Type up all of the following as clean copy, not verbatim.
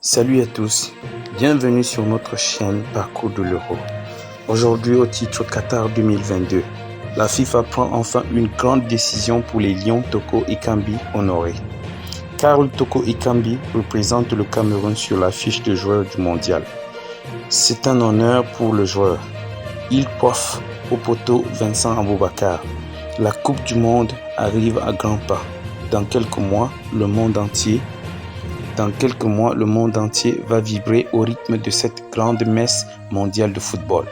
Salut à tous, bienvenue sur notre chaîne Parcours de l'Euro. Aujourd'hui au titre Qatar 2022, la FIFA prend enfin une grande décision pour les Lions Toko Ekambi honorés. Karl Toko Ekambi représente le Cameroun sur la fiche de joueur du mondial. C'est un honneur pour le joueur. Il coiffe au poteau Vincent Aboubakar. La Coupe du Monde arrive à grands pas. Dans quelques mois, le monde entier va vibrer au rythme de cette grande messe mondiale de football.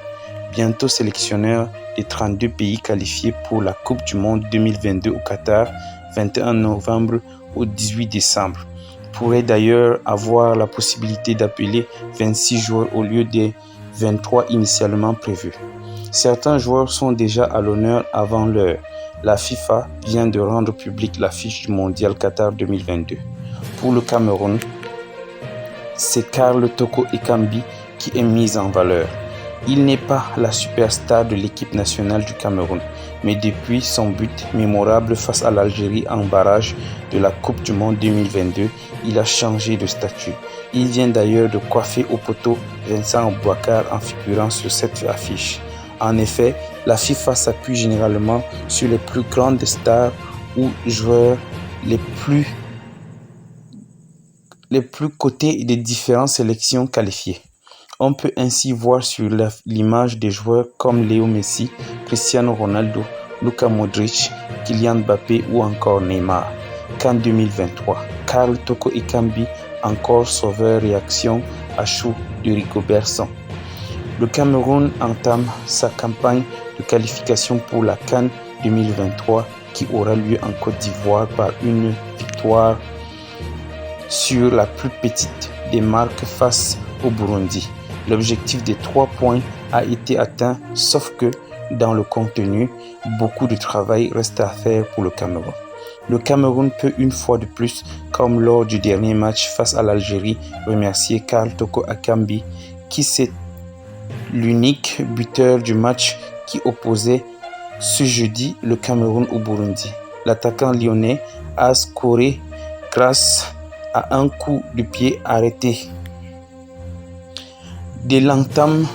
Bientôt sélectionneur des 32 pays qualifiés pour la Coupe du Monde 2022 au Qatar, 21 novembre au 18 décembre. Pourrait d'ailleurs avoir la possibilité d'appeler 26 joueurs au lieu des 23 initialement prévus. Certains joueurs sont déjà à l'honneur avant l'heure. La FIFA vient de rendre publique l'affiche du Mondial Qatar 2022. Pour le Cameroun, c'est Karl Toko Ekambi qui est mis en valeur. Il n'est pas la superstar de l'équipe nationale du Cameroun, mais depuis son but mémorable face à l'Algérie en barrage de la Coupe du Monde 2022, il a changé de statut. Il vient d'ailleurs de coiffer au poteau Vincent Aboubakar en figurant sur cette affiche. En effet, la FIFA s'appuie généralement sur les plus grandes stars ou joueurs les plus cotés des différentes sélections qualifiées. On peut ainsi voir sur l'image des joueurs comme Léo Messi, Cristiano Ronaldo, Luka Modric, Kylian Mbappé ou encore Neymar. Qu'en 2023, Karl Toko Ekambi, encore sauveur réaction à chaud de Rigobertson. Le Cameroun entame sa campagne de qualification pour la CAN 2023 qui aura lieu en Côte d'Ivoire par une victoire sur la plus petite des marques face au Burundi. L'objectif des 3 points a été atteint, sauf que dans le contenu, beaucoup de travail reste à faire pour le Cameroun. Le Cameroun peut une fois de plus, comme lors du dernier match face à l'Algérie, remercier Karl Toko Ekambi, qui c'est l'unique buteur du match qui opposait ce jeudi le Cameroun au Burundi. L'attaquant lyonnais a scoré grâce à un coup de pied arrêté. Dès l'entame,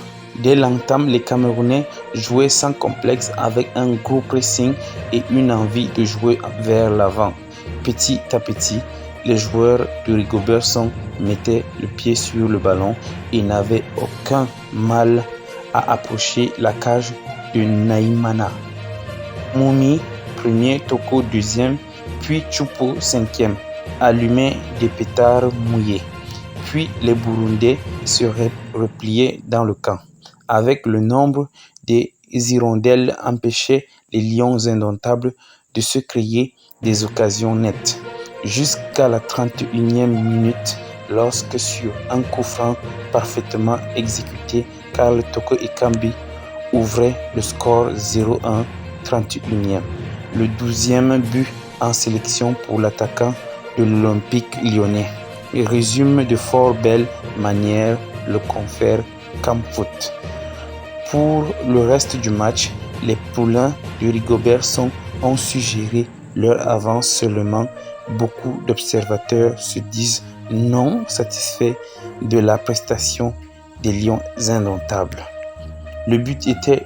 les Camerounais jouaient sans complexe avec un gros pressing et une envie de jouer vers l'avant. Petit à petit, les joueurs de Rigobertson mettaient le pied sur le ballon et n'avaient aucun mal à approcher la cage de Naïmana. Moumi, premier, Toko, deuxième, puis Choupo, cinquième, allumaient des pétards mouillés. Puis les Burundais se repliaient dans le camp. Avec le nombre des hirondelles empêchait les Lions indomptables de se créer des occasions nettes. Jusqu'à la 31e minute, lorsque sur un coup franc parfaitement exécuté, Karl Toko Ekambi ouvrait le score 0-1, 31e. Le 12e but en sélection pour l'attaquant de l'Olympique lyonnais. Il résume de fort belle manière le confère Camfoot. Pour le reste du match, les poulains de Rigobertson ont suggéré leur avance seulement. Beaucoup d'observateurs se disent non satisfaits de la prestation des Lions indomptables. Le but était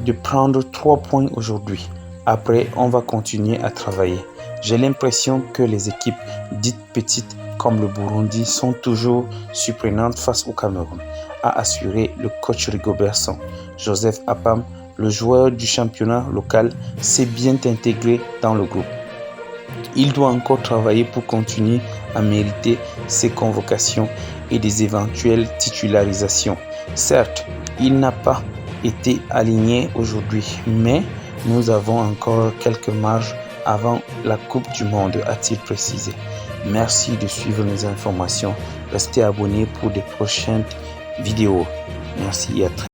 de prendre 3 points aujourd'hui. Après, on va continuer à travailler. J'ai l'impression que les équipes dites petites comme le Burundi sont toujours surprenantes face au Cameroun, a assuré le coach Rigobertson. Joseph Apam, le joueur du championnat local, s'est bien intégré dans le groupe. Il doit encore travailler pour continuer à mériter ses convocations et des éventuelles titularisations. Certes, il n'a pas été aligné aujourd'hui, mais nous avons encore quelques marges avant la Coupe du Monde, a-t-il précisé. Merci de suivre nos informations. Restez abonnés pour de prochaines vidéos. Merci et à très bientôt.